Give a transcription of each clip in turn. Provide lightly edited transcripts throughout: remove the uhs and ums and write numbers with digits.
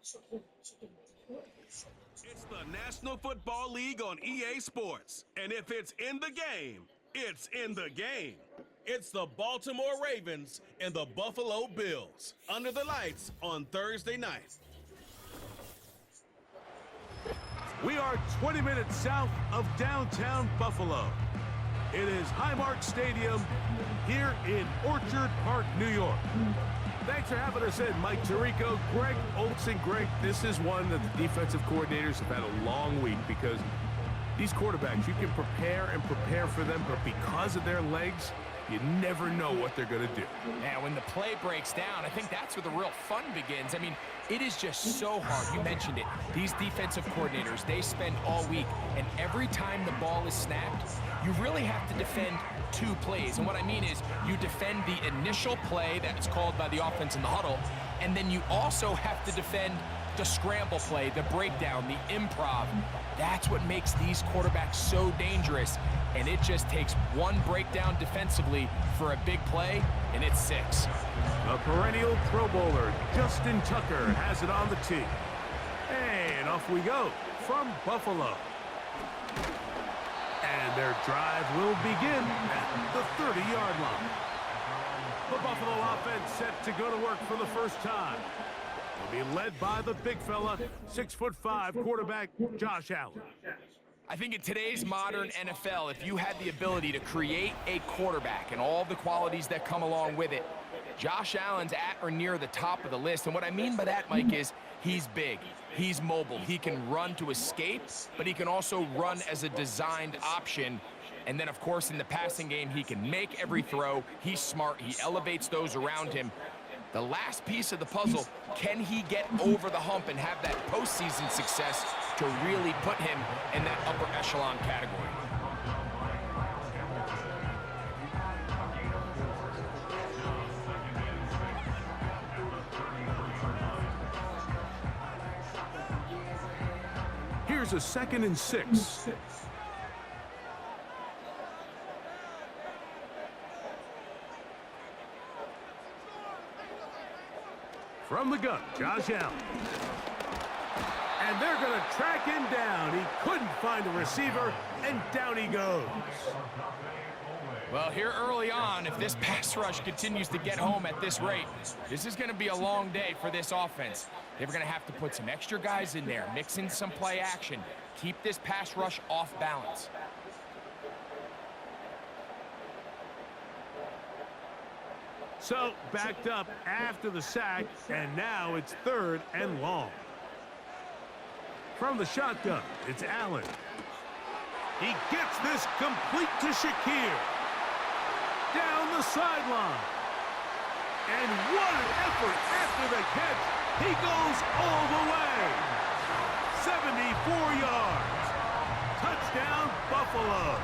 It's the National Football League on EA Sports. And if it's in the game, it's in the game. It's the Baltimore Ravens and the Buffalo Bills under the lights on Thursday night. We are 20 minutes south of downtown Buffalo. It is Highmark Stadium here in Orchard Park, New York. Thanks for having us in, Mike Tirico, Greg Olson. Greg, this is one that the defensive coordinators have had a long week because these quarterbacks, you can prepare for them, but because of their legs, you never know what they're going to do. Yeah, when the play breaks down, I think that's where the real fun begins. I mean, it is just so hard. You mentioned it. These defensive coordinators, they spend all week, and every time the ball is snapped, you really have to defend two plays. And what I mean is you defend the initial play that's called by the offense in the huddle, and then you also have to defend the scramble play, the breakdown, the improv. That's what makes these quarterbacks so dangerous. And it just takes one breakdown defensively for a big play, and it's 6. A perennial Pro Bowler, Justin Tucker, has it on the tee. And off we go from Buffalo. And their drive will begin at the 30-yard line. The Buffalo offense set to go to work for the first time. They'll be led by the big fella, 6'5" quarterback Josh Allen. I think in today's modern NFL, if you had the ability to create a quarterback and all the qualities that come along with it, Josh Allen's at or near the top of the list. And what I mean by that, Mike, is he's big, he's mobile, he can run to escape, but he can also run as a designed option. And then, of course, in the passing game, he can make every throw. He's smart, he elevates those around him. The last piece of the puzzle, can he get over the hump and have that postseason success to really put him in that upper echelon category? Here's a 2nd and 6. From the gun, Josh Allen. And they're going to track him down. He couldn't find a receiver, and down he goes. Well, here early on, if this pass rush continues to get home at this rate, this is going to be a long day for this offense. They're going to have to put some extra guys in there, mix in some play action, keep this pass rush off balance. So, backed up after the sack, and now it's 3rd and long. From the shotgun, it's Allen. He gets this complete to Shakir. Down the sideline. And what an effort after the catch. He goes all the way. 74 yards. Touchdown, Buffalo.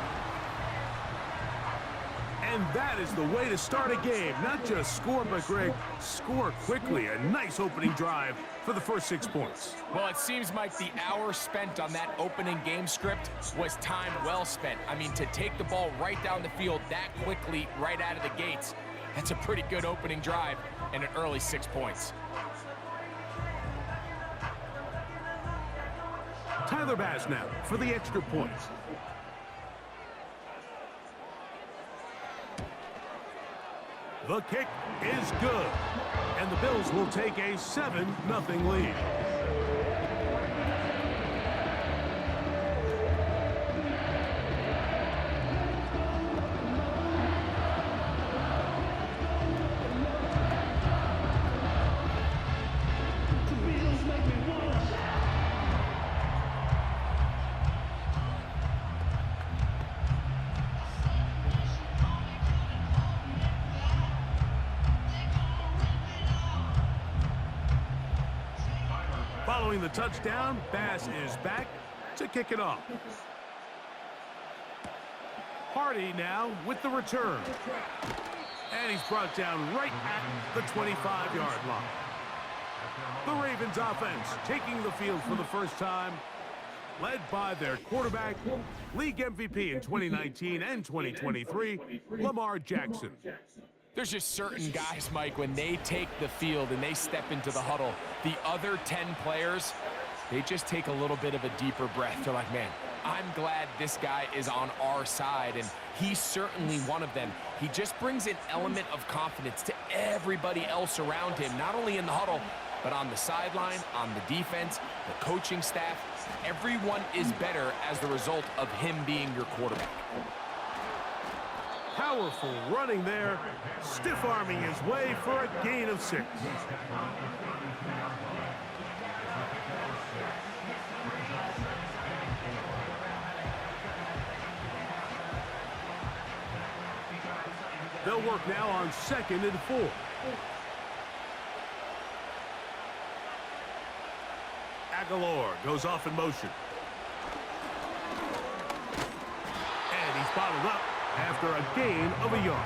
And that is the way to start a game. Not just score, but, Greg, score quickly. A nice opening drive for the first 6 points. Well, it seems like the hour spent on that opening game script was time well spent. I mean, to take the ball right down the field that quickly, right out of the gates, that's a pretty good opening drive and an early 6 points. Tyler Bass now for the extra point. The kick is good, and the Bills will take a 7-0 lead. Following the touchdown, Bass is back to kick it off. Hardy now with the return. And he's brought down right at the 25-yard line. The Ravens offense taking the field for the first time, led by their quarterback, league MVP in 2019 and 2023, Lamar Jackson. There's just certain guys, Mike, when they take the field and they step into the huddle, the other 10 players, they just take a little bit of a deeper breath. They're like, man, I'm glad this guy is on our side, and he's certainly one of them. He just brings an element of confidence to everybody else around him, not only in the huddle, but on the sideline, on the defense, the coaching staff. Everyone is better as the result of him being your quarterback. Powerful running there, stiff-arming his way for a gain of 6. They'll work now on 2nd and 4. Aguilar goes off in motion. And he's bottled up after a gain of a yard.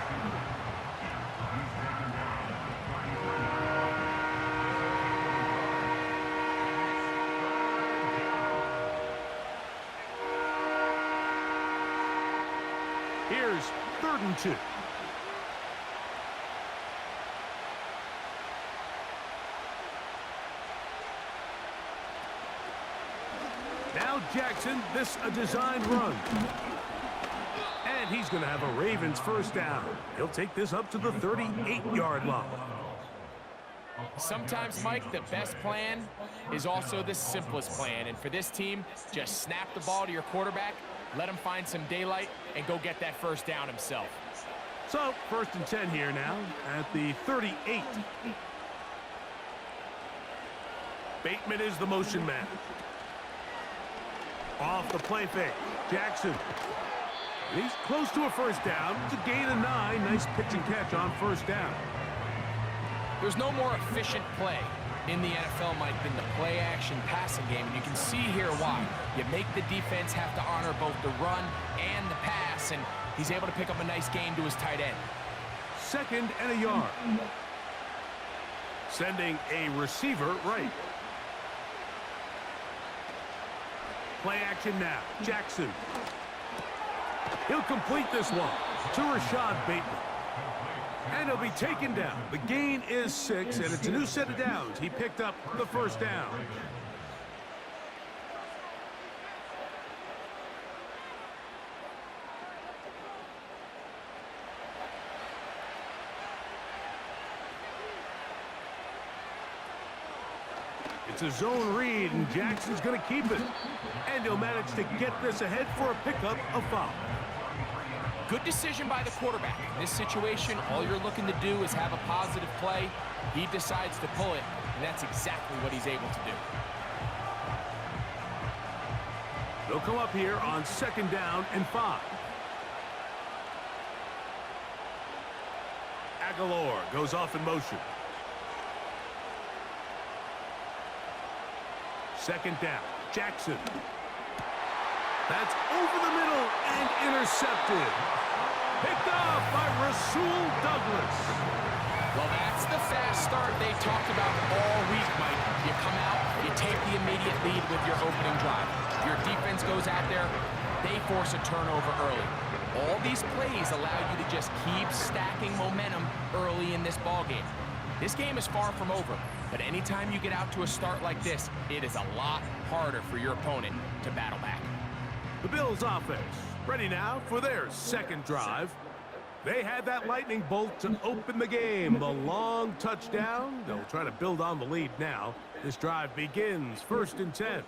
Here's 3rd and 2. Now Jackson, this a designed run. And he's going to have a Ravens first down. He'll take this up to the 38-yard line. Sometimes, Mike, the best plan is also the simplest plan. And for this team, just snap the ball to your quarterback, let him find some daylight, and go get that first down himself. So, 1st and 10 here now at the 38. Bateman is the motion man. Off the play fake. Jackson. He's close to a first down. It's a gain of 9. Nice pitch and catch on first down. There's no more efficient play in the NFL, Mike, than the play-action passing game. And you can see here why. You make the defense have to honor both the run and the pass, and he's able to pick up a nice gain to his tight end. 2nd and a yard. Sending a receiver right. Play action now. Jackson. He'll complete this one to Rashad Bateman. And he'll be taken down. The gain is 6, and it's a new set of downs. He picked up the first down. It's a zone read, and Jackson's going to keep it. And he'll manage to get this ahead for a pickup of 5. Good decision by the quarterback. In this situation, all you're looking to do is have a positive play. He decides to pull it, and that's exactly what he's able to do. They'll come up here on 2nd down and 5. Aguilar goes off in motion. 2nd down. Jackson. That's over the middle and intercepted. Picked off by Rasul Douglas. Well, that's the fast start they talked about all week, Mike. You come out, you take the immediate lead with your opening drive. Your defense goes out there, they force a turnover early. All these plays allow you to just keep stacking momentum early in this ballgame. This game is far from over, but anytime you get out to a start like this, it is a lot harder for your opponent to battle back. The Bills offense ready now for their 2nd drive. They had that lightning bolt to open the game. The long touchdown. They'll try to build on the lead now. This drive begins 1st and 10.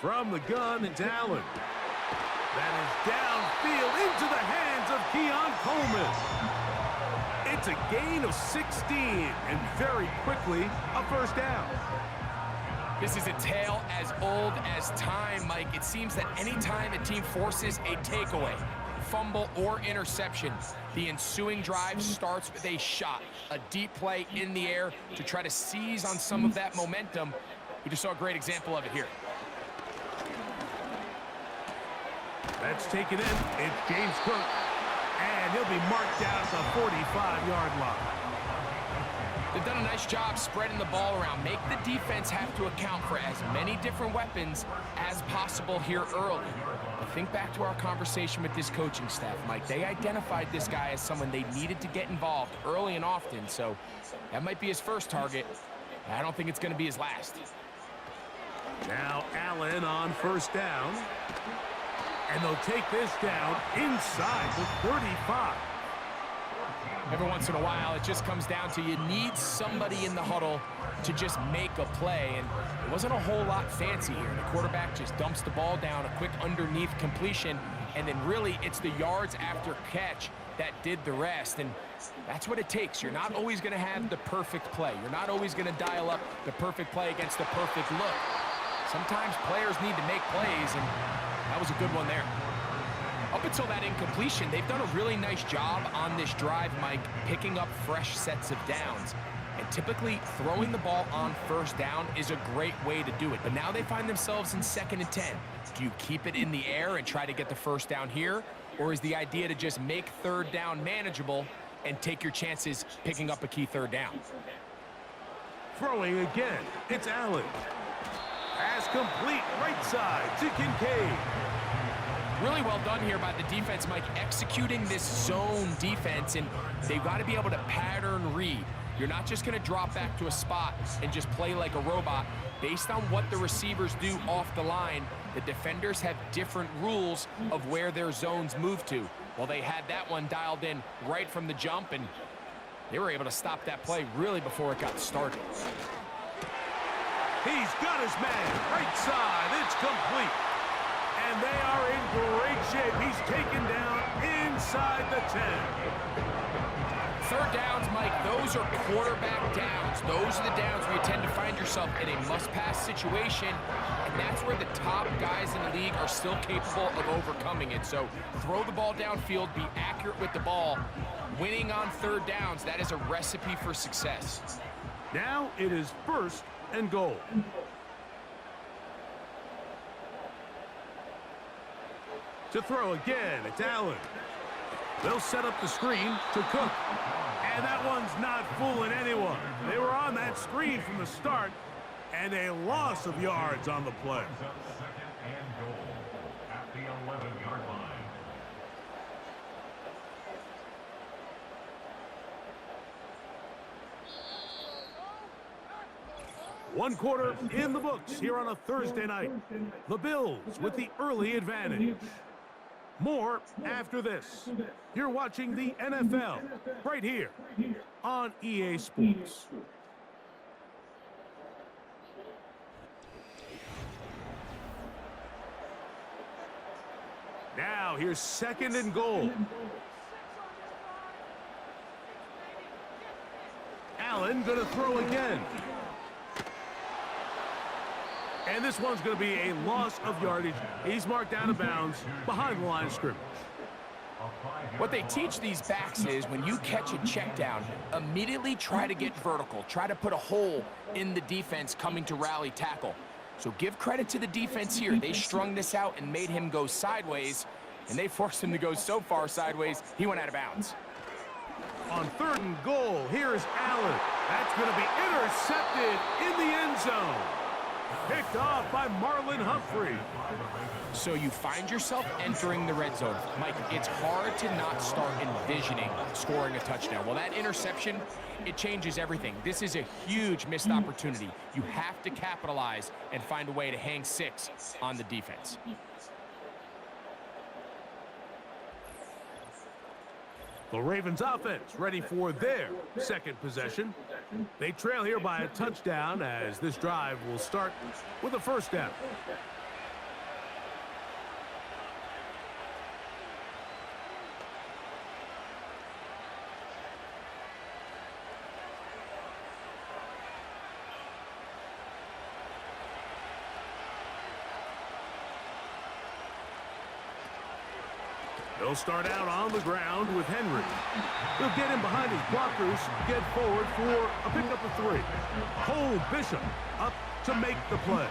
From the gun, it's Allen. That is downfield into the hands of Keon Coleman. It's a gain of 16, and very quickly, a first down. This is a tale as old as time, Mike. It seems that anytime a team forces a takeaway, fumble, or interception, the ensuing drive starts with a shot, a deep play in the air to try to seize on some of that momentum. We just saw a great example of it here. That's taken in. It's James Cook. And he'll be marked down at the 45-yard line. They've done a nice job spreading the ball around. Make the defense have to account for as many different weapons as possible here early. But think back to our conversation with this coaching staff, Mike. They identified this guy as someone they needed to get involved early and often, so that might be his first target. I don't think it's going to be his last. Now Allen on first down. And they'll take this down inside the 35. Every once in a while, it just comes down to you need somebody in the huddle to just make a play, and it wasn't a whole lot fancy here. The quarterback just dumps the ball down, a quick underneath completion, and then really it's the yards after catch that did the rest, and that's what it takes. You're not always going to have the perfect play. You're not always going to dial up the perfect play against the perfect look. Sometimes players need to make plays, and that was a good one there. Up until that incompletion, they've done a really nice job on this drive, Mike, picking up fresh sets of downs. And typically, throwing the ball on first down is a great way to do it. But now they find themselves in 2nd and 10. Do you keep it in the air and try to get the first down here? Or is the idea to just make 3rd down manageable and take your chances picking up a key 3rd down? Throwing again, it's Allen. Pass complete, right side to Kincaid. Really well done here by the defense, Mike, executing this zone defense, and they've got to be able to pattern read. You're not just going to drop back to a spot and just play like a robot. Based on what the receivers do off the line, the defenders have different rules of where their zones move to. Well, they had that one dialed in right from the jump, and they were able to stop that play really before it got started. He's got his man, right side, it's complete. And they are in great shape. He's taken down inside the 10. 3rd downs, Mike, those are quarterback downs. Those are the downs where you tend to find yourself in a must-pass situation, and that's where the top guys in the league are still capable of overcoming it. So throw the ball downfield, be accurate with the ball. Winning on 3rd downs, that is a recipe for success. Now it is 1st and goal. To throw again, it's Allen. They'll set up the screen to Cook. And that one's not fooling anyone. They were on that screen from the start, and a loss of yards on the play. 2nd and goal at the 11-yard line. One quarter in the books here on a Thursday night. The Bills with the early advantage. More after this. You're watching the NFL right here on EA Sports. Now here's 2nd and goal. Allen going to throw again. And this one's going to be a loss of yardage. He's marked out of bounds behind the line of scrimmage. What they teach these backs is when you catch a check down, immediately try to get vertical. Try to put a hole in the defense coming to rally tackle. So give credit to the defense here. They strung this out and made him go sideways, and they forced him to go so far sideways, he went out of bounds. On 3rd and goal, here's Allen. That's going to be intercepted in the end zone. Picked off by Marlon Humphrey. So you find yourself entering the red zone. Mike, it's hard to not start envisioning scoring a touchdown. Well, that interception, it changes everything. This is a huge missed opportunity. You have to capitalize and find a way to hang 6 on the defense. The Ravens offense ready for their 2nd possession. They trail here by a touchdown as this drive will start with a 1st down. They'll start out on the ground with Henry. They'll get him behind his blockers, get forward for a pickup of 3. Cole Bishop up to make the play.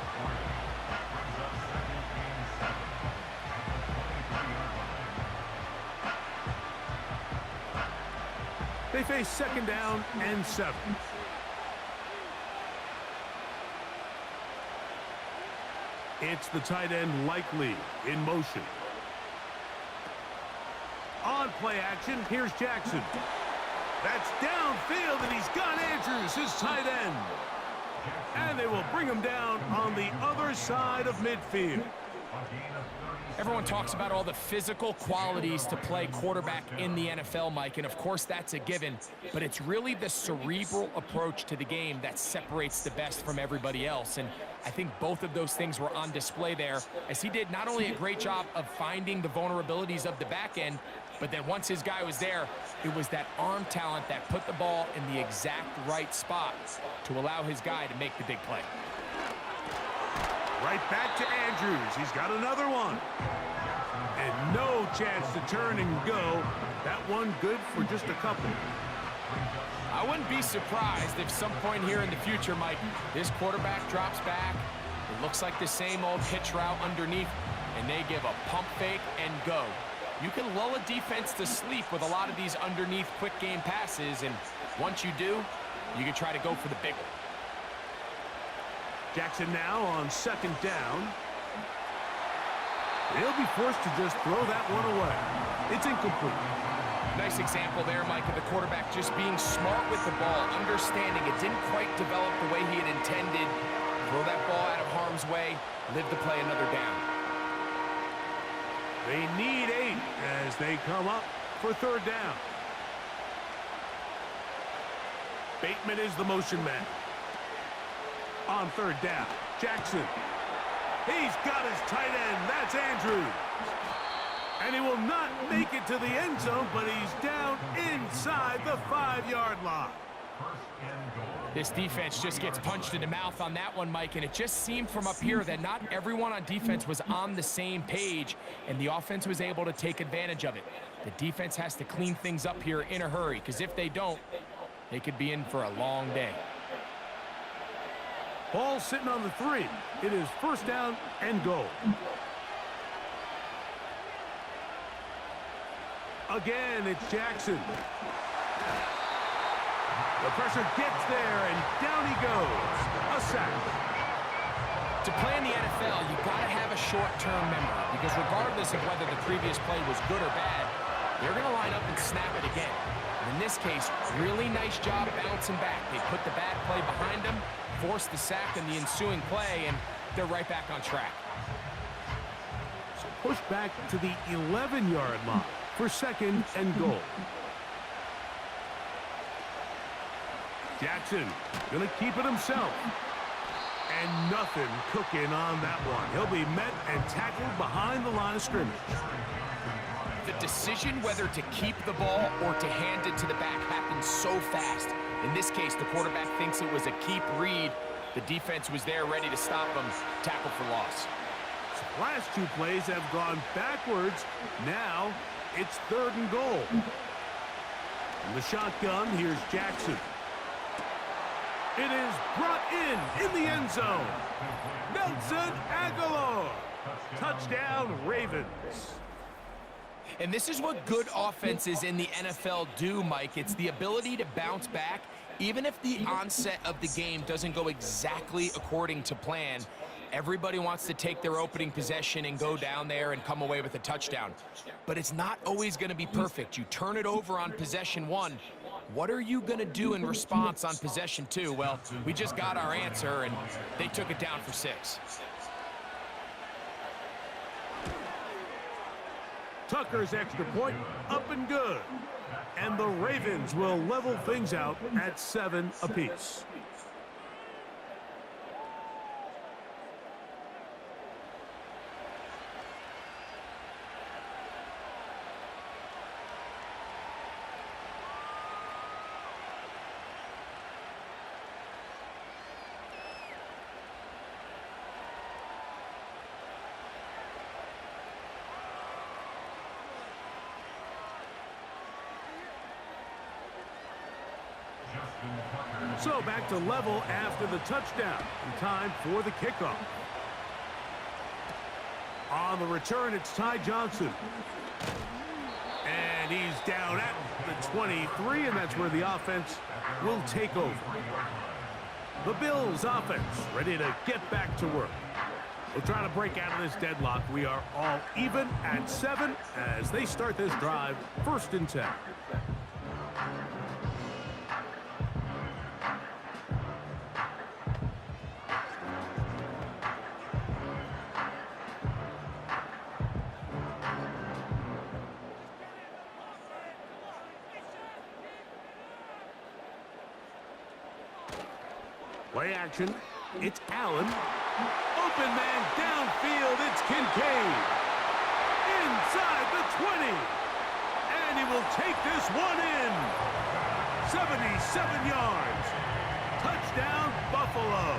They face second down and 7. It's the tight end Likely in motion. On play action, here's Jackson. That's downfield, and he's got Andrews, his tight end. And they will bring him down on the other side of midfield. Everyone talks about all the physical qualities to play quarterback in the NFL, Mike, and of course that's a given, but it's really the cerebral approach to the game that separates the best from everybody else, and I think both of those things were on display there, as he did not only a great job of finding the vulnerabilities of the back end, but then once his guy was there, it was that arm talent that put the ball in the exact right spot to allow his guy to make the big play. Right back to Andrews. He's got another one. And no chance to turn and go. That one good for just a couple. I wouldn't be surprised if some point here in the future, Mike, this quarterback drops back. It looks like the same old hitch route underneath, and they give a pump fake and go. You can lull a defense to sleep with a lot of these underneath quick game passes, and once you do, you can try to go for the big one. Jackson now on second down. He'll be forced to just throw that one away. It's incomplete. Nice example there, Mike, of the quarterback just being smart with the ball, understanding it didn't quite develop the way he had intended. Throw that ball out of harm's way, live to play another down. They need 8 as they come up for third down. Bateman is the motion man. On third down, Jackson. He's got his tight end. That's Andrews. And he will not make it to the end zone, but he's down inside the 5-yard line. This defense just gets punched in the mouth on that one, Mike, and it just seemed from up here that not everyone on defense was on the same page, and the offense was able to take advantage of it. The defense has to clean things up here in a hurry, because if they don't, they could be in for a long day. Ball sitting on the 3. It is first down and goal. Again, it's Jackson. The pressure gets there, and down he goes. A sack. To play in the NFL, you've got to have a short-term memory, because regardless of whether the previous play was good or bad, they're going to line up and snap it again. And in this case, really nice job bouncing back. They put the bad play behind them, forced the sack in the ensuing play, and they're right back on track. So push back to the 11-yard line for second and goal. Jackson going to keep it himself. And nothing cooking on that one. He'll be met and tackled behind the line of scrimmage. The decision whether to keep the ball or to hand it to the back happens so fast. In this case, the quarterback thinks it was a keep read. The defense was there ready to stop him. Tackle for loss. So last 2 plays have gone backwards. Now it's third and goal. In the shotgun, here's Jackson. It is brought in the end zone. Nelson Aguilar. Touchdown, Ravens. And this is what good offenses in the NFL do, Mike. It's the ability to bounce back, even if the onset of the game doesn't go exactly according to plan. Everybody wants to take their opening possession and go down there and come away with a touchdown. But it's not always going to be perfect. You turn it over on possession 1. What are you going to do in response on possession 2? Well, we just got our answer, and they took it down for 6. Tucker's extra point up and good. And the Ravens will level things out at 7 apiece. So back to level after the touchdown. In time for the kickoff. On the return, it's Ty Johnson. And And he's down at the 23, and that's where the offense will take over. The Bills offense ready to get back to work. We'll try to break out of this deadlock. We are all even at 7 as they start this drive, 1st and 10. Play action. It's Allen. Open man downfield. It's Kincaid. Inside the 20. And he will take this one in. 77 yards. Touchdown, Buffalo.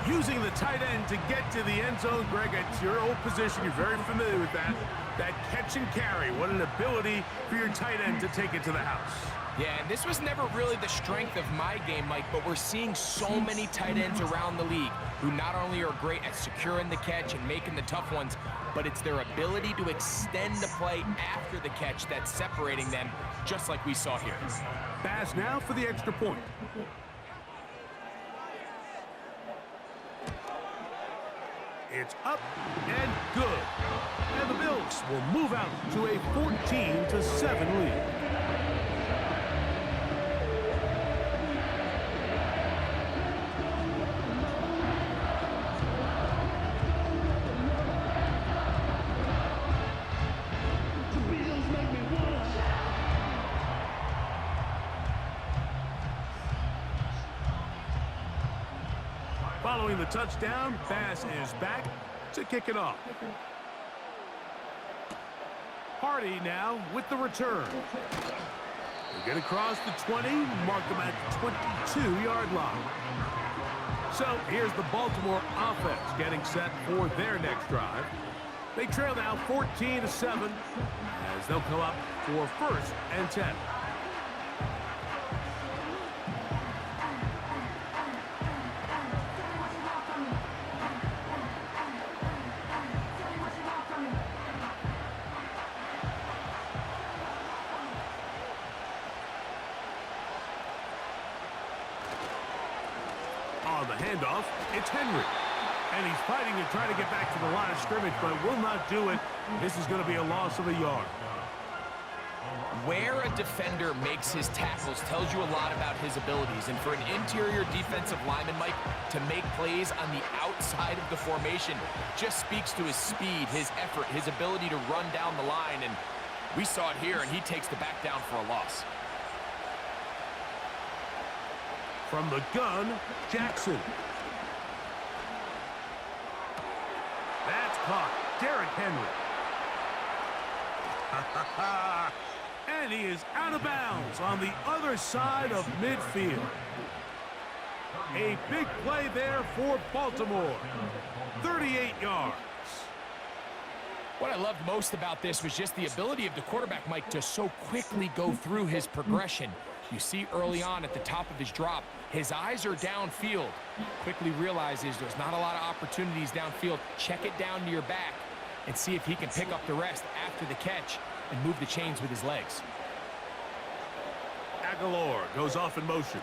Using the tight end to get to the end zone, Greg, it's your old position. You're very familiar with that. That catch and carry. What an ability for your tight end to take it to the house. Yeah, and this was never really the strength of my game, Mike, but we're seeing so many tight ends around the league who not only are great at securing the catch and making the tough ones, but it's their ability to extend the play after the catch that's separating them, just like we saw here. Pass now for the extra point. It's up and good. And the Bills will move out to a 14-7 lead. Following the touchdown, Bass is back to kick it off. Hardy now with the return. They get across the 20, mark them at the 22-yard line. So here's the Baltimore offense getting set for their next drive. They trail now 14-7 as they'll come up for 1st and 10. On the handoff, it's Henry. And he's fighting to try to get back to the line of scrimmage, but will not do it. This is going to be a loss of a yard. Where a defender makes his tackles tells you a lot about his abilities. And for an interior defensive lineman, Mike, to make plays on the outside of the formation just speaks to his speed, his effort, his ability to run down the line. And we saw it here, and he takes the back down for a loss. From the gun, Jackson. That's caught. Derrick Henry. And he is out of bounds on the other side of midfield. A big play there for Baltimore. 38 yards. What I loved most about this was just the ability of the quarterback, Mike, to so quickly go through his progression. You see early on at the top of his drop, his eyes are downfield. Quickly realizes there's not a lot of opportunities downfield. Check it down to your back and see if he can pick up the rest after the catch and move the chains with his legs. Aguilar goes off in motion.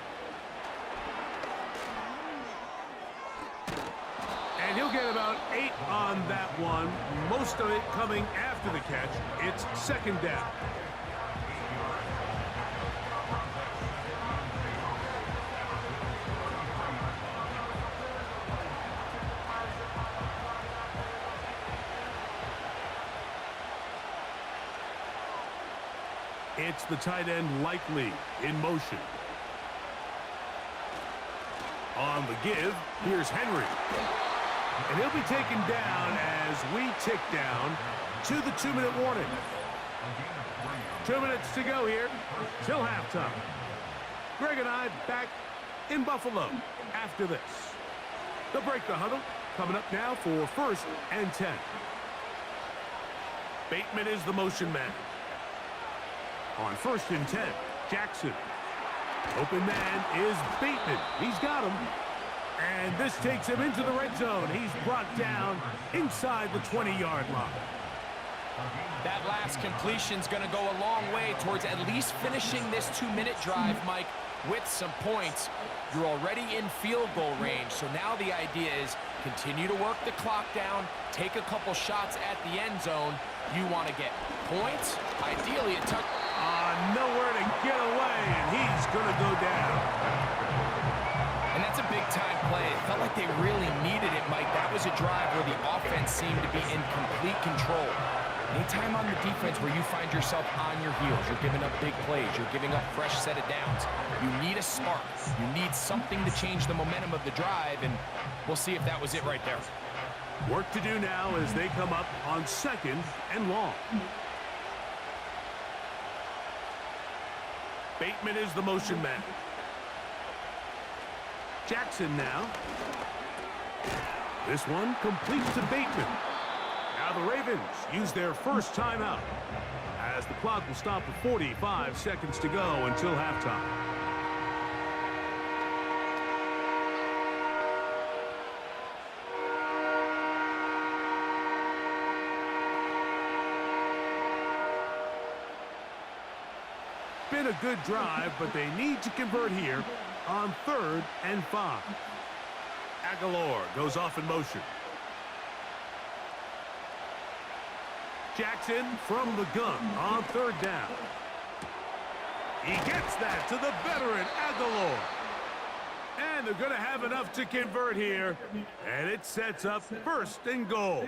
And he'll get about 8 on that one. Most of it coming after the catch. It's 2nd down. It's the tight end Likely in motion. On the give, here's Henry. And he'll be taken down as we tick down to the 2-minute warning. 2 minutes to go here till halftime. Greg and I back in Buffalo after this. They'll break the huddle. Coming up now for 1st and 10. Bateman is the motion man. On 1st and 10, Jackson. Open man is Bateman. He's got him. And this takes him into the red zone. He's brought down inside the 20-yard line. That last completion's going to go a long way towards at least finishing this 2-minute drive, Mike, with some points. You're already in field goal range, so now the idea is continue to work the clock down, take a couple shots at the end zone. You want to get points, ideally a touch. Nowhere to get away, and he's going to go down. And that's a big-time play. It felt like they really needed it, Mike. That was a drive where the offense seemed to be in complete control. Anytime on the defense where you find yourself on your heels, you're giving up big plays, you're giving up fresh set of downs, you need a spark. You need something to change the momentum of the drive, and we'll see if that was it right there. Work to do now as they come up on 2nd and long. Bateman is the motion man. Jackson now. This one complete to Bateman. Now the Ravens use their first timeout as the clock will stop with 45 seconds to go until halftime. Been a good drive, but they need to convert here on 3rd and 5. Aguilar goes off in motion. Jackson from the gun on 3rd down. He gets that to the veteran Aguilar. And they're going to have enough to convert here. And it sets up 1st and goal.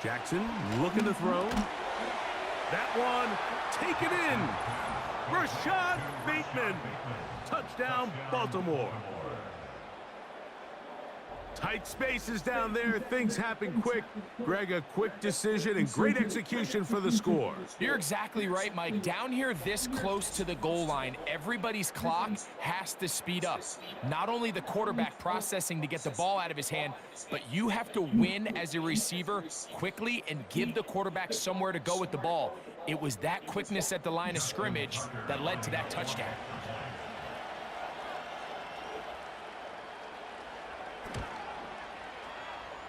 Jackson looking to throw. That one taken in. Rashad Bateman. Touchdown, Baltimore. Tight spaces down there. Things happen quick. Greg, a quick decision and great execution for the score. You're exactly right, Mike. Down here this close to the goal line, everybody's clock has to speed up. Not only the quarterback processing to get the ball out of his hand, but you have to win as a receiver quickly and give the quarterback somewhere to go with the ball. It was that quickness at the line of scrimmage that led to that touchdown.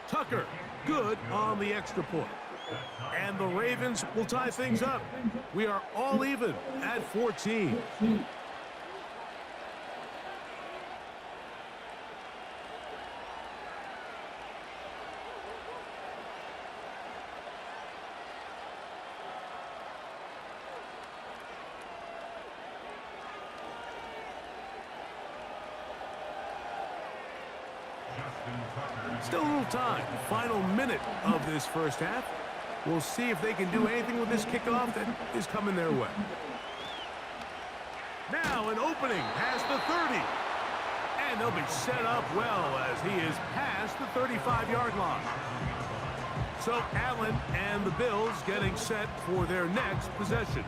Tucker, good on the extra point. And the Ravens will tie things up. We are all even at 14. Still a little time. Final minute of this first half. We'll see if they can do anything with this kickoff that is coming their way. Now an opening past the 30. And they'll be set up well as he is past the 35-yard line. So Allen and the Bills getting set for their next possession.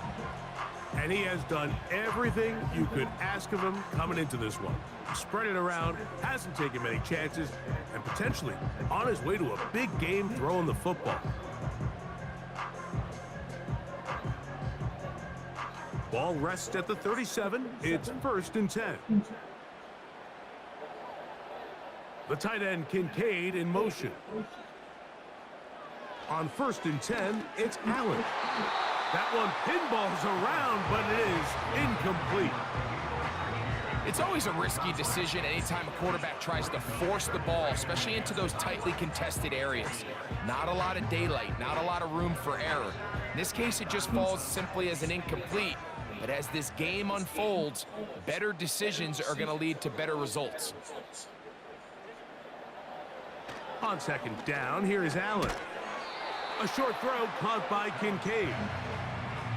And he has done everything you could ask of him coming into this one. Spread it around, hasn't taken many chances, and potentially on his way to a big game throwing the football. Ball rests at the 37. It's 1st and 10. The tight end Kincaid in motion. On 1st and 10, it's Allen. That one pinballs around, but it is incomplete. It's always a risky decision anytime a quarterback tries to force the ball, especially into those tightly contested areas. Not a lot of daylight, not a lot of room for error. In this case, it just falls simply as an incomplete. But as this game unfolds, better decisions are going to lead to better results. On 2nd down, here is Allen. A short throw caught by Kincaid.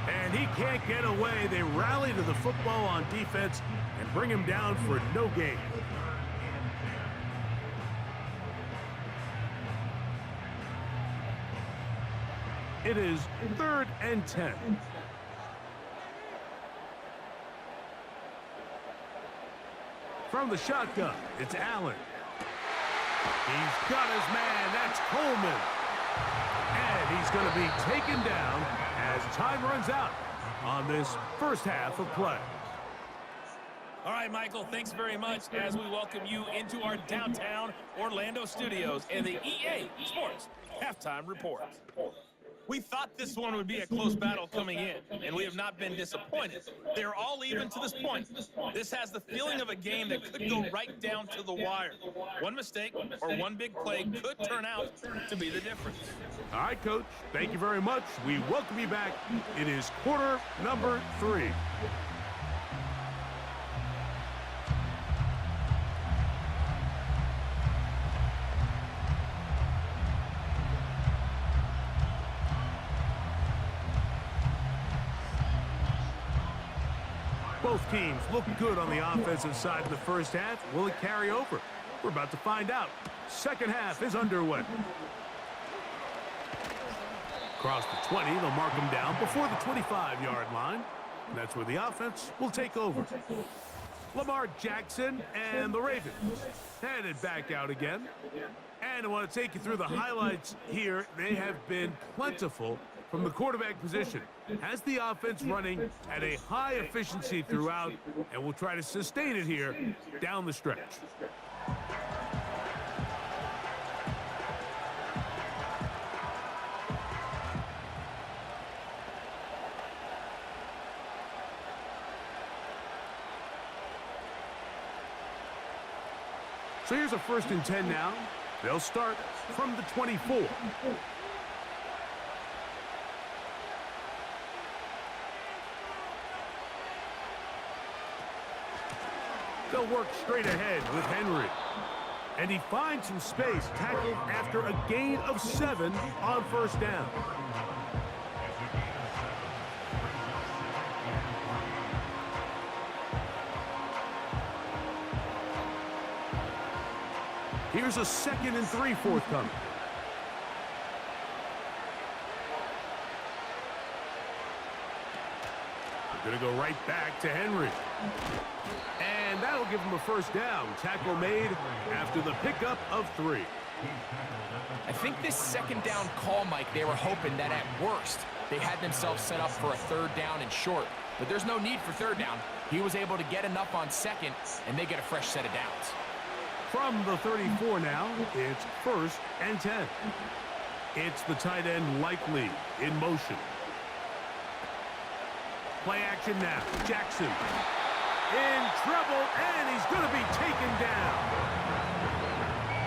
And he can't get away. They rally to the football on defense and bring him down for no gain. It is 3rd and 10. From the shotgun, it's Allen. He's got his man. That's Coleman. And he's going to be taken down as time runs out on this first half of play. All right, Michael, thanks very much as we welcome you into our downtown Orlando studios and the EA Sports Halftime Report. We thought this one would be a close battle coming in, and we have not been disappointed. They're all even to this point. This has the feeling of a game that could go right down to the wire. One mistake or one big play could turn out to be the difference. All right, Coach, thank you very much. We welcome you back. It is quarter number 3. Both teams look good on the offensive side in the first half. Will it carry over? We're about to find out. Second half is underway. Across the 20, they'll mark him down before the 25-yard line. And that's where the offense will take over. Lamar Jackson and the Ravens headed back out again. And I want to take you through the highlights here. They have been plentiful from the quarterback position. Has the offense running at a high efficiency throughout, and we'll try to sustain it here down the stretch. So here's a 1st and 10 now. They'll start from the 24. They'll work straight ahead with Henry. And he finds some space, tackled after a gain of 7 on 1st down. Here's a 2nd and 3 forthcoming. They're going to go right back to Henry. And that'll give him a 1st down. Tackle made after the pickup of 3. I think this 2nd down call, Mike, they were hoping that at worst they had themselves set up for a 3rd down and short. But there's no need for 3rd down. He was able to get enough on 2nd, and they get a fresh set of downs. From the 34 now, it's 1st and 10. It's the tight end Likely in motion. Play action now. Jackson in trouble, and he's going to be taken down.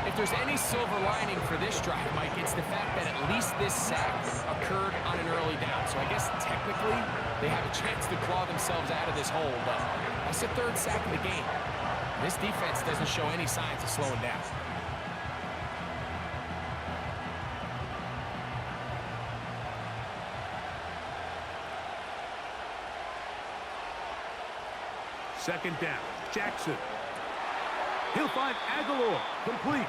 If there's any silver lining for this drive, Mike, it's the fact that at least this sack occurred on an early down. So I guess technically they have a chance to claw themselves out of this hole, but that's the 3rd sack of the game. This defense doesn't show any signs of slowing down. Second down, Jackson. He'll find Aguilar, complete.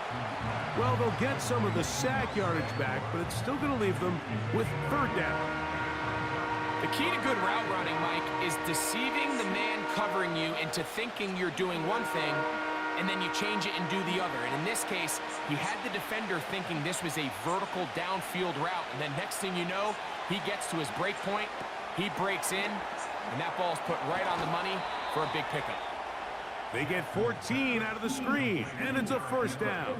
Well, they'll get some of the sack yardage back, but it's still going to leave them with 3rd down. The key to good route running, Mike, is deceiving the man covering you into thinking you're doing one thing, and then you change it and do the other. And in this case, he had the defender thinking this was a vertical downfield route, and then next thing you know, he gets to his break point, he breaks in, and that ball's put right on the money for a big pickup. They get 14 out of the screen, and it's a 1st down.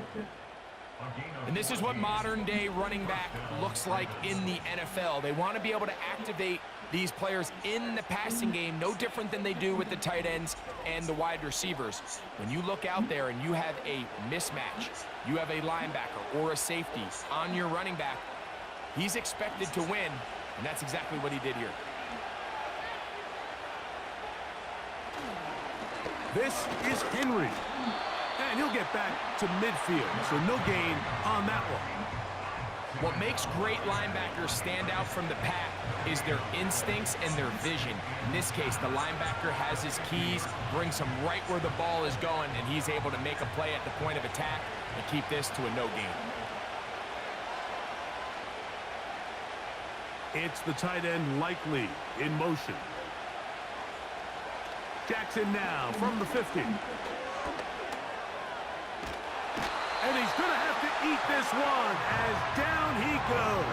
And this is what modern-day running back looks like in the NFL. They want to be able to activate these players in the passing game, no different than they do with the tight ends and the wide receivers. When you look out there and you have a mismatch, you have a linebacker or a safety on your running back, he's expected to win, and that's exactly what he did here. This is Henry. And he'll get back to midfield, so no gain on that one. What makes great linebackers stand out from the pack is their instincts and their vision. In this case, the linebacker has his keys, brings him right where the ball is going, and he's able to make a play at the point of attack and keep this to a no gain. It's the tight end Likely in motion. Jackson now from the 50. And he's going to have to eat this one as down he goes.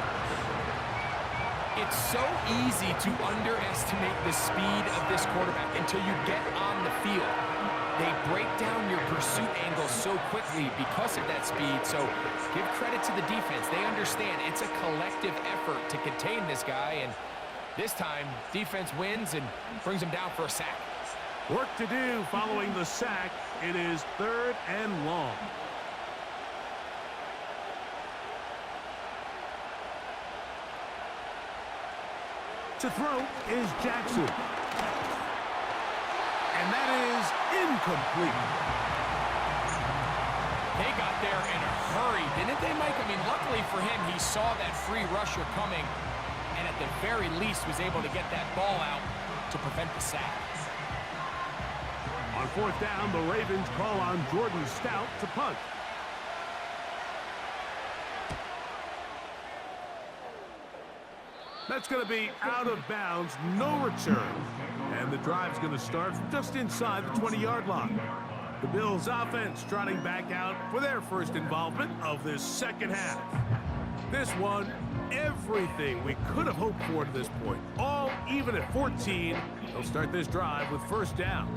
It's so easy to underestimate the speed of this quarterback until you get on the field. They break down your pursuit angle so quickly because of that speed, so give credit to the defense. They understand it's a collective effort to contain this guy, and this time, defense wins and brings him down for a sack. Work to do following the sack. It is 3rd and long. To throw is Jackson. And that is incomplete. They got there in a hurry, didn't they, Mike? I mean, luckily for him, he saw that free rusher coming and at the very least was able to get that ball out to prevent the sack. On 4th down, the Ravens call on Jordan Stout to punt. That's going to be out of bounds, no return. And the drive's going to start just inside the 20-yard line. The Bills' offense trotting back out for their first involvement of this second half. This one, everything we could have hoped for to this point. All even at 14. They'll start this drive with 1st down.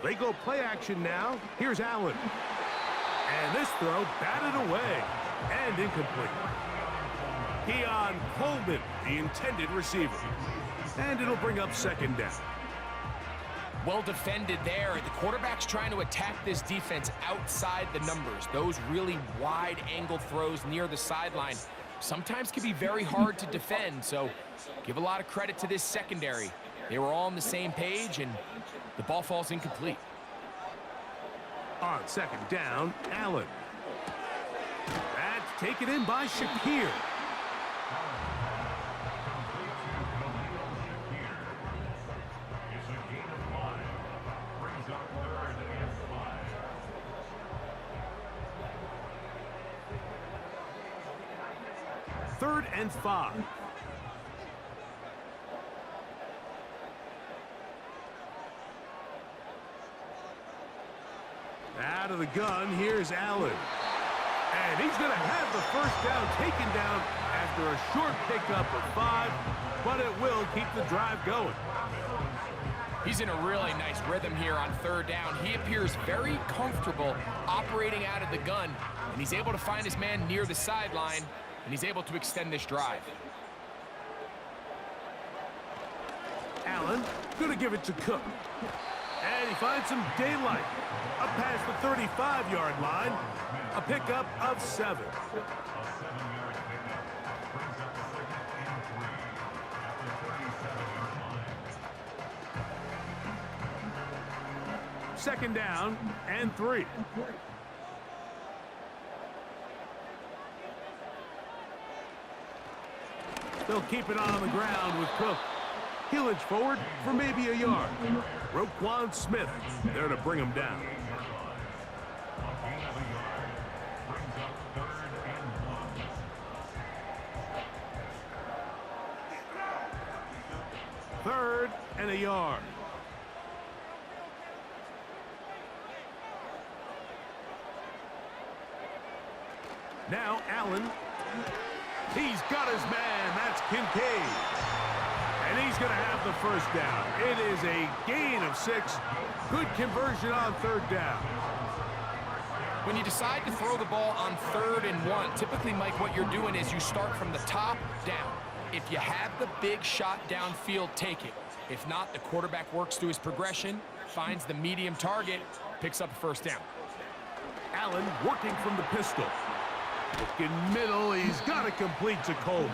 They go play action now. Here's Allen. And this throw batted away and incomplete. Keon Coleman, the intended receiver. And it'll bring up 2nd down. Well defended there. The quarterback's trying to attack this defense outside the numbers. Those really wide-angle throws near the sideline sometimes can be very hard to defend, so give a lot of credit to this secondary. They were all on the same page, and the ball falls incomplete. On 2nd down, Allen. That's taken in by Shakir. Third and 5. Out of the gun, here's Allen. And he's going to have the 1st down taken down after a short pickup of 5, but it will keep the drive going. He's in a really nice rhythm here on 3rd down. He appears very comfortable operating out of the gun, and he's able to find his man near the sideline, and he's able to extend this drive. Allen going to give it to Cook. And he finds some daylight up past the 35-yard line. A pickup of 7. Second down and 3. They'll keep it on the ground with Cook. He'll inch forward for maybe a yard. Roquan Smith there to bring him down. Third and a yard. Now Allen. He's got his man. That's Kincaid. And he's going to have the 1st down. It is a gain of 6. Good conversion on 3rd down. When you decide to throw the ball on 3rd and 1, typically, Mike, what you're doing is you start from the top down. If you have the big shot downfield, take it. If not, the quarterback works through his progression, finds the medium target, picks up the 1st down. Allen working from the pistol. Looking middle, he's got it complete to Coleman.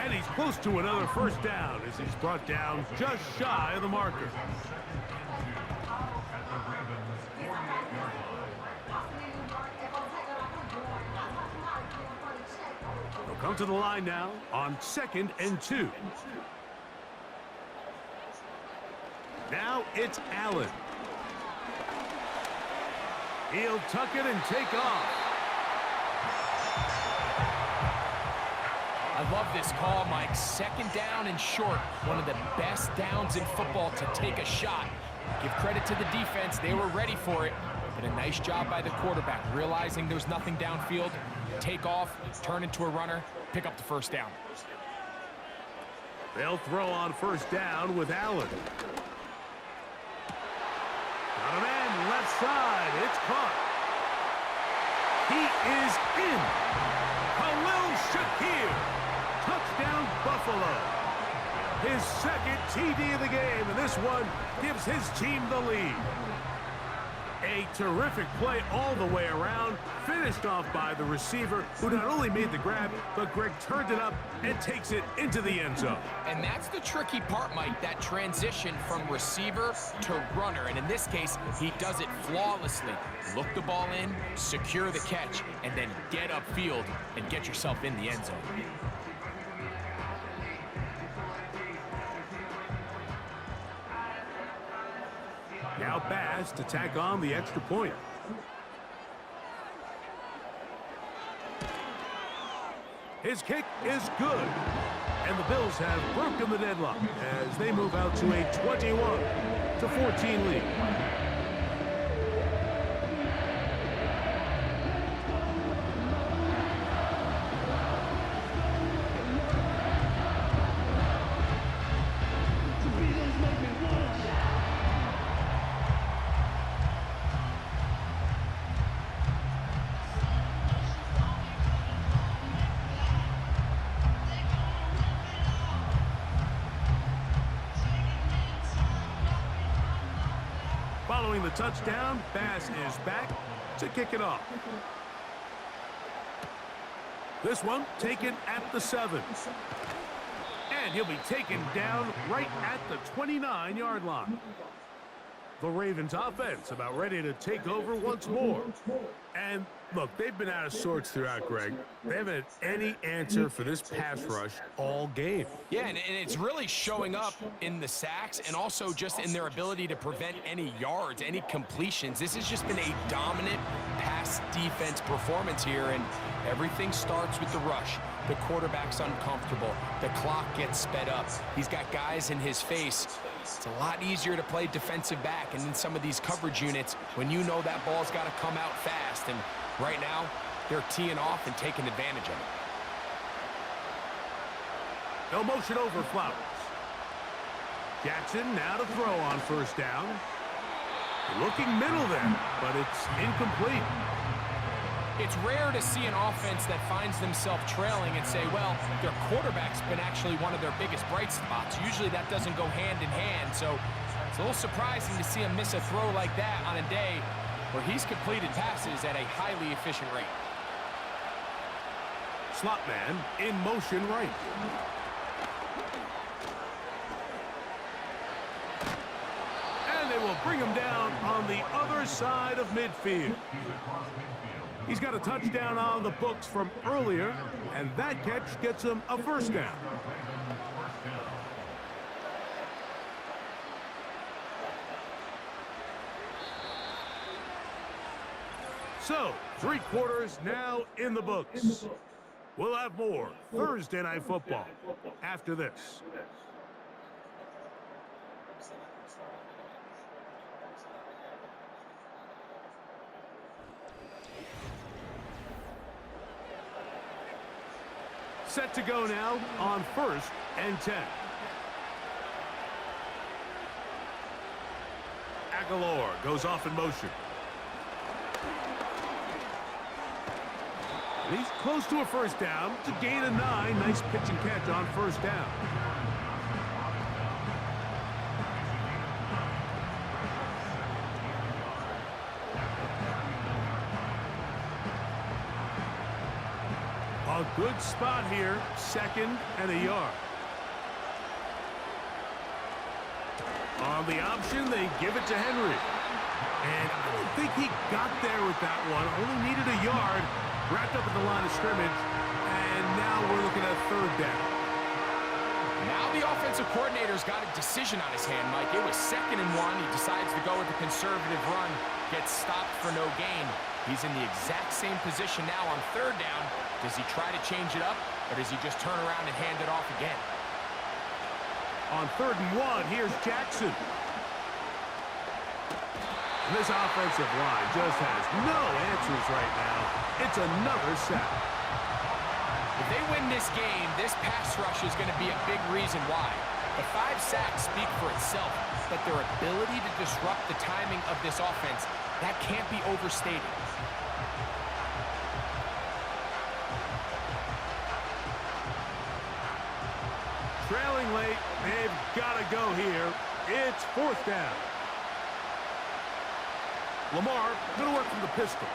And he's close to another 1st down as he's brought down just shy of the marker. They'll come to the line now on 2nd and 2. Now it's Allen. He'll tuck it and take off. I love this call, Mike. Second down and short. One of the best downs in football to take a shot. Give credit to the defense. They were ready for it. But a nice job by the quarterback, realizing there's nothing downfield. Take off, turn into a runner, pick up the first down. They'll throw on first down with Allen. Got a man left side. It's caught. He is in. Khalil Shakir. Touchdown, Buffalo. His second TD of the game, and this one gives his team the lead. A terrific play all the way around, finished off by the receiver, who not only made the grab, but Greg turned it up and takes it into the end zone. And that's the tricky part, Mike, that transition from receiver to runner. And in this case, he does it flawlessly. Look the ball in, secure the catch, and then get upfield and get yourself in the end zone. Now Bass to tack on the extra point. His kick is good. And the Bills have broken the deadlock as they move out to a 21-14 lead. Following the touchdown, Bass is back to kick it off. This one taken at the 7. And he'll be taken down right at the 29-yard line. The Ravens offense about ready to take over once more. And look, they've been out of sorts throughout, Greg. They haven't had any answer for this pass rush all game. Yeah, and it's really showing up in the sacks and also just in their ability to prevent any yards, any completions. This has just been a dominant pass defense performance here, and everything starts with the rush. The quarterback's uncomfortable. The clock gets sped up. He's got guys in his face. It's a lot easier to play defensive back, and in some of these coverage units, when you know that ball's got to come out fast, and right now, they're teeing off and taking advantage of it. No motion over Flowers. Jackson now to throw on first down. Looking middle there, but it's incomplete. It's rare to see an offense that finds themselves trailing and say, well, their quarterback's been actually one of their biggest bright spots. Usually that doesn't go hand in hand, so it's a little surprising to see him miss a throw like that on a day where he's completed passes at a highly efficient rate. Slot man in motion right. And they will bring him down on the other side of midfield. He's got a touchdown on the books from earlier, and that catch gets him a first down. So, 3 quarters now in the books. We'll have more Thursday Night Football after this. Set to go now on 1st and 10. Aguilar goes off in motion. And he's close to a first down to gain a 9. Nice pitch and catch on first down. A good spot here, 2nd and a yard. On the option, they give it to Henry. And I don't think he got there with that one. Only needed a yard. Wrapped up at the line of scrimmage. And now we're looking at 3rd down. Now the offensive coordinator's got a decision on his hand, Mike. It was 2nd and 1. He decides to go with the conservative run, gets stopped for no gain. He's in the exact same position now on 3rd down. Does he try to change it up, or does he just turn around and hand it off again? On 3rd and 1, here's Jackson. This offensive line just has no answers right now. It's another sack. If they win this game, this pass rush is going to be a big reason why. The 5 sacks speak for itself, but their ability to disrupt the timing of this offense, that can't be overstated. Trailing late, they've got to go here. It's 4th down. Lamar going to work from the pistol.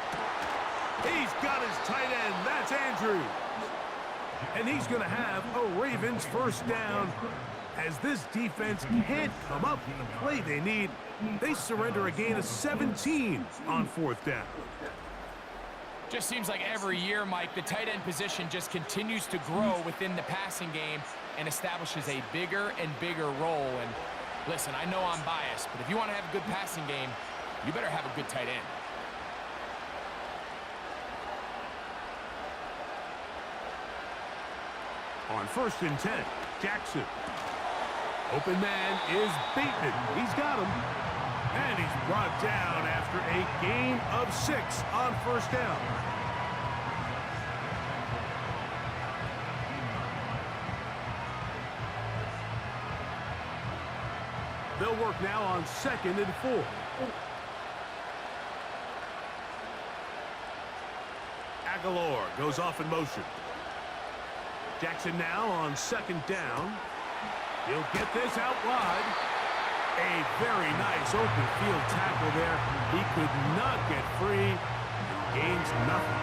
He's got his tight end. That's Andrews. And he's going to have a Ravens 1st down. As this defense can't come up with the play they need, they surrender a gain of 17 on 4th down. Just seems like every year, Mike, the tight end position just continues to grow within the passing game and establishes a bigger and bigger role. And listen, I know I'm biased, but if you want to have a good passing game, you better have a good tight end. On 1st and 10, Jackson. Open man is Bateman. He's got him. And he's brought down after a gain of 6 on 1st down. They'll work now on 2nd and 4. Aguilar goes off in motion. Jackson now on 2nd down. He'll get this out wide. A very nice open field tackle there. He could not get free and gains nothing.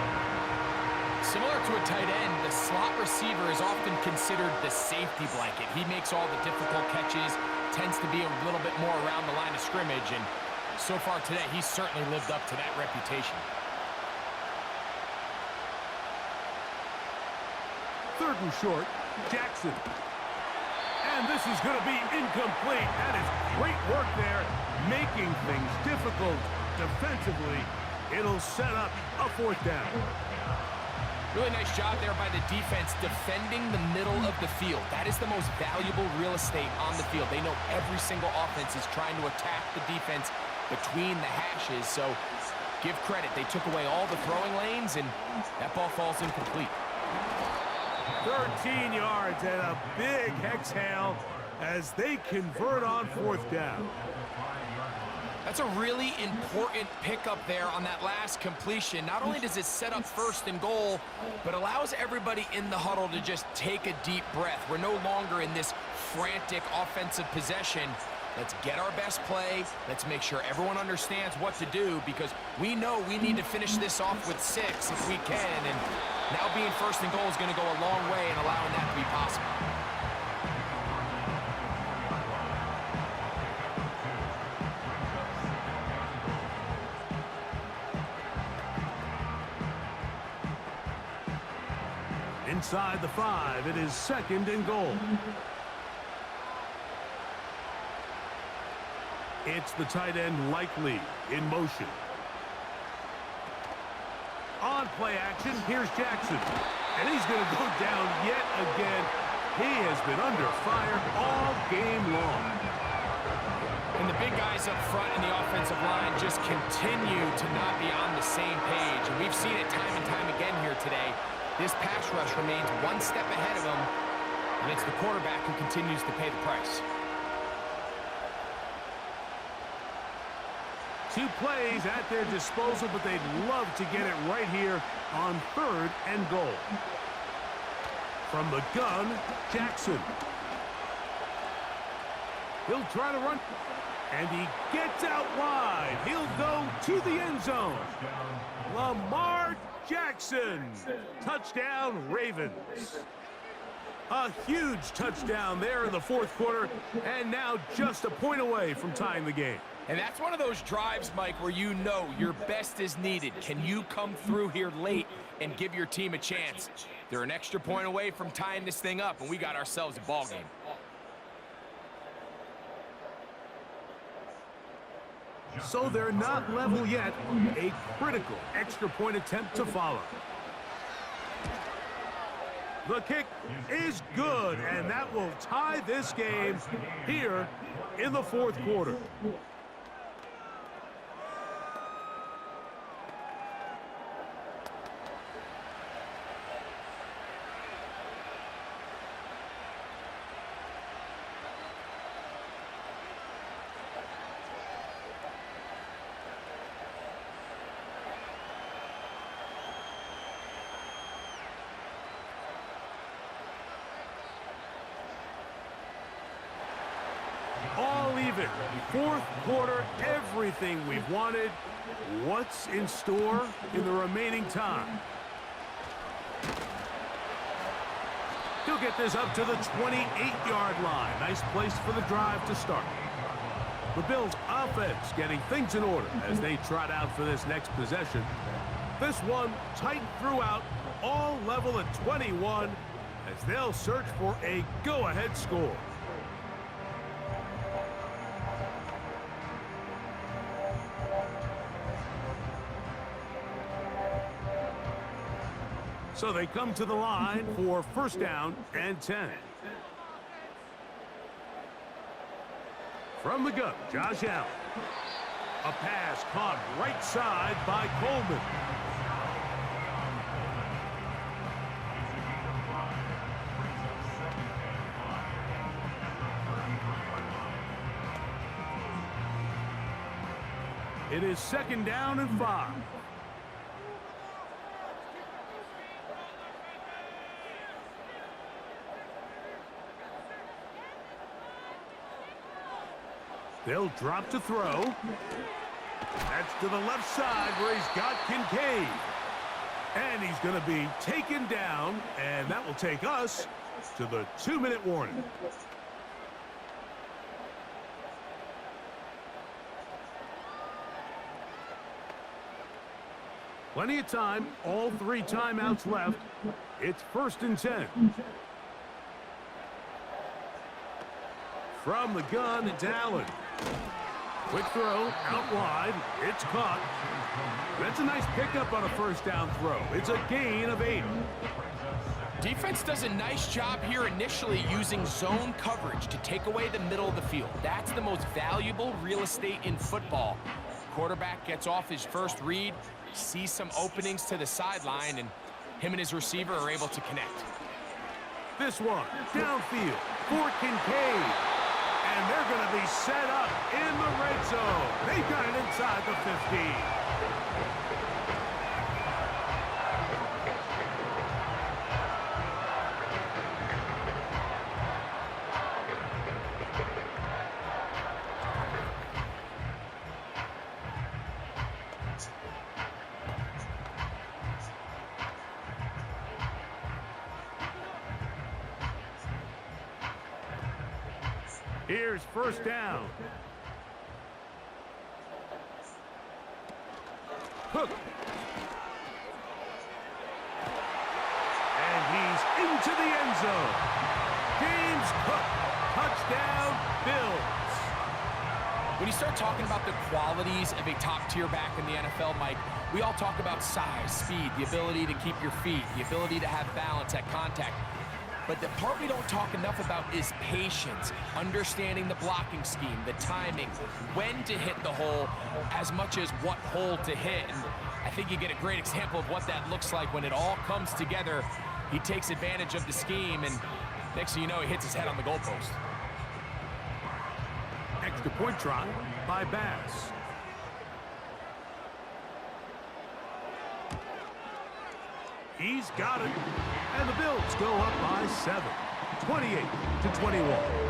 Similar to a tight end, the slot receiver is often considered the safety blanket. He makes all the difficult catches, tends to be a little bit more around the line of scrimmage, and so far today, he's certainly lived up to that reputation. 3rd and short, Jackson. And this is going to be incomplete. That is great work there, making things difficult defensively. It'll set up a 4th down. Really nice job there by the defense defending the middle of the field. That is the most valuable real estate on the field. They know every single offense is trying to attack the defense between the hashes, so give credit. They took away all the throwing lanes, and that ball falls incomplete. 13 yards and a big exhale as they convert on 4th down. That's a really important pickup there on that last completion. Not only does it set up 1st and goal, but allows everybody in the huddle to just take a deep breath. We're no longer in this frantic offensive possession. Let's get our best play. Let's make sure everyone understands what to do, because we know we need to finish this off with 6 if we can. And now being 1st and goal is going to go a long way in allowing that to be possible. Inside the 5, it is 2nd and goal. It's the tight end Likely in motion. On play action, here's Jackson. And he's going to go down yet again. He has been under fire all game long. And the big guys up front in the offensive line just continue to not be on the same page. And we've seen it time and time again here today. This pass rush remains one step ahead of him, and it's the quarterback who continues to pay the price. 2 plays at their disposal, but they'd love to get it right here on 3rd and goal. From the gun, Jackson. He'll try to run, and he gets out wide. He'll go to the end zone. Lamar Jackson. Touchdown, Ravens. A huge touchdown there in the fourth quarter, and now just a point away from tying the game. And that's one of those drives, Mike, where you know your best is needed. Can you come through here late and give your team a chance? They're an extra point away from tying this thing up, and we got ourselves a ball game. So they're not level yet. A critical extra point attempt to follow. The kick is good, and that will tie this game here in the fourth quarter. All even. Fourth quarter, everything we've wanted. What's in store in the remaining time? He'll get this up to the 28-yard line. Nice place for the drive to start. The Bills' offense getting things in order as they trot out for this next possession. This one tight throughout, all level at 21 as they'll search for a go-ahead score. So they come to the line for first down and 10. From the gun, Josh Allen. A pass caught right side by Coleman. It is second down and 5. They'll drop to throw. That's to the left side where he's got Kincaid. And he's going to be taken down, and that will take us to the 2-minute warning. Plenty of time, all 3 timeouts left. It's first and 10. From the gun, it's Allen. Quick throw, out wide, it's caught. That's a nice pickup on a first down throw. It's a gain of 8. Defense does a nice job here initially using zone coverage to take away the middle of the field. That's the most valuable real estate in football. Quarterback gets off his first read, sees some openings to the sideline, and him and his receiver are able to connect. This one, downfield for Kincaid. And they're going to be set up in the red zone. They've got it inside the 15. Here's first down. Cook. And he's into the end zone. James Cook. Touchdown, Bills. When you start talking about the qualities of a top-tier back in the NFL, Mike, we all talk about size, speed, the ability to keep your feet, the ability to have balance at contact. But the part we don't talk enough about is patience, understanding the blocking scheme, the timing, when to hit the hole, as much as what hole to hit. And I think you get a great example of what that looks like when it all comes together. He takes advantage of the scheme, and next thing you know, he hits his head on the goalpost. Extra point try by Bass. He's got it. And the Bills go up by 7, 28-21.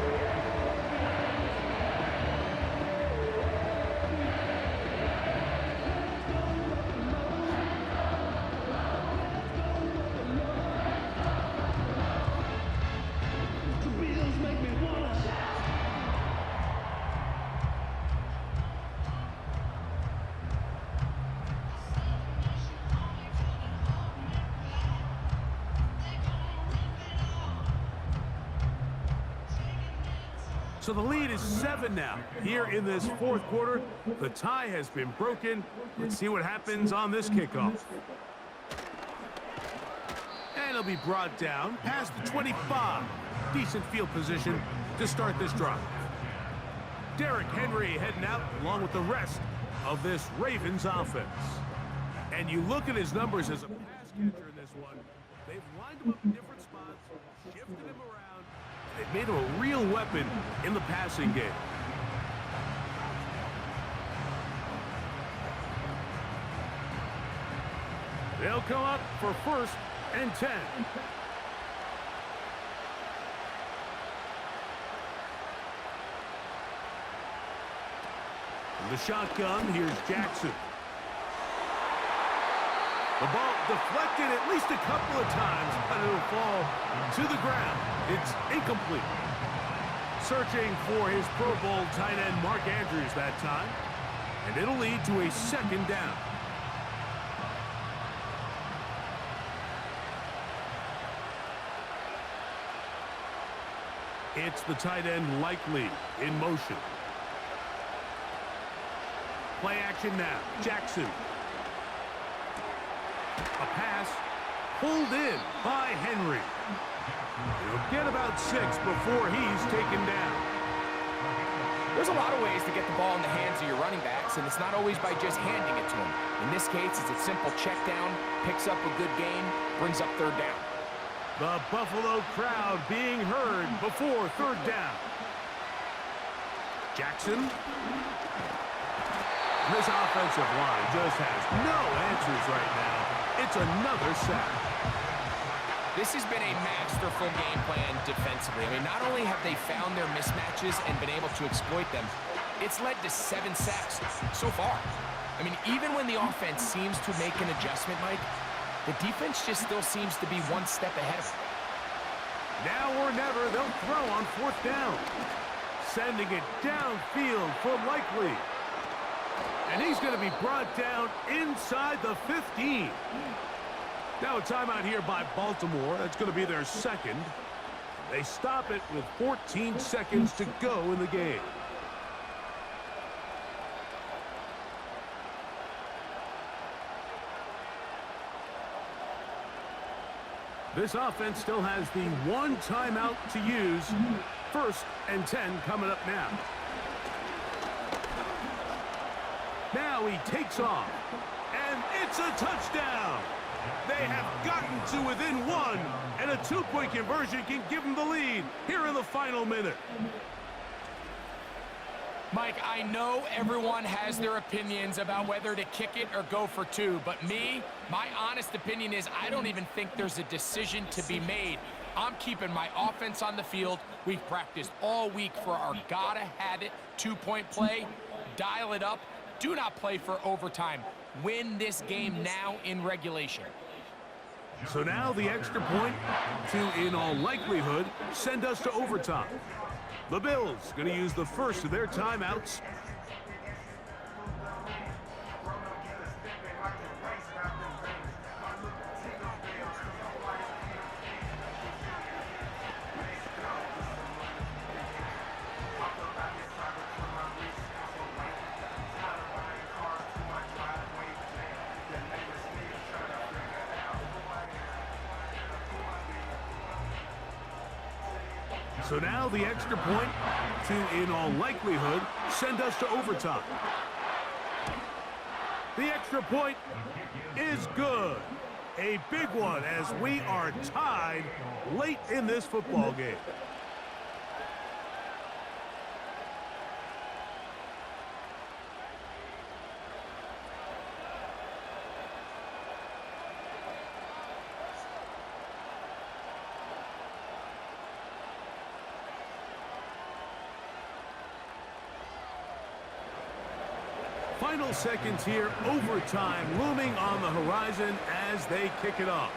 So the lead is 7 now. Here in this fourth quarter, the tie has been broken. Let's see what happens on this kickoff. And it'll be brought down past the 25. Decent field position to start this drive. Derrick Henry heading out along with the rest of this Ravens offense. And you look at his numbers as a pass catcher in this one. They've lined him up in different spots, shifted him around. They've made him a real weapon in the passing game. They'll come up for 1st and 10. The shotgun, here's Jackson. The ball deflected at least a couple of times, but it'll fall to the ground. It's incomplete. Searching for his Pro Bowl tight end Mark Andrews that time. And it'll lead to a 2nd down. It's the tight end Likely in motion. Play action now. Jackson. A pass pulled in by Henry. He'll get about 6 before he's taken down. There's a lot of ways to get the ball in the hands of your running backs, and it's not always by just handing it to them. In this case, it's a simple check down, picks up a good gain, brings up 3rd down. The Buffalo crowd being heard before 3rd down. Jackson. This offensive line just has no answers right now. It's another sack. This has been a masterful game plan defensively. I mean, not only have they found their mismatches and been able to exploit them, it's led to 7 sacks so far. I mean, even when the offense seems to make an adjustment, Mike, the defense just still seems to be 1 step ahead of them. Now or never, they'll throw on 4th down. Sending it downfield for Likely. And he's going to be brought down inside the 15. Now a timeout here by Baltimore. That's going to be their 2nd. They stop it with 14 seconds to go in the game. This offense still has the 1 timeout to use. 1st and 10 coming up now. Now he takes off, and it's a touchdown. They have gotten to within 1, and a 2-point conversion can give them the lead here in the final minute. Mike, I know everyone has their opinions about whether to kick it or go for 2, but my honest opinion is I don't even think there's a decision to be made. I'm keeping my offense on the field. We've practiced all week for our gotta-have-it 2-point play. Dial it up. Do not play for overtime. Win this game now in regulation. So now the extra point to, in all likelihood, send us to overtime. The Bills going to use the first of their timeouts. So now the extra point to, in all likelihood, send us to overtime. The extra point is good. A big one as we are tied late in this football game. Final seconds here, overtime looming on the horizon as they kick it off.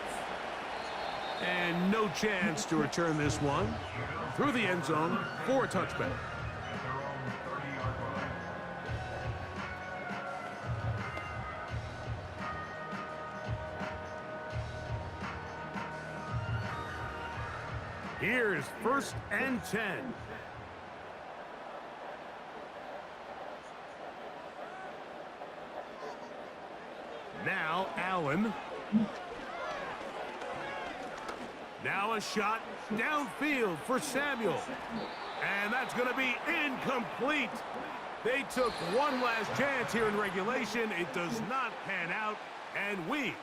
And no chance to return this one through the end zone for a touchback. Here's 1st and 10. Allen. Now a shot downfield for Samuel. And that's going to be incomplete. They took one last chance here in regulation. It does not pan out, and we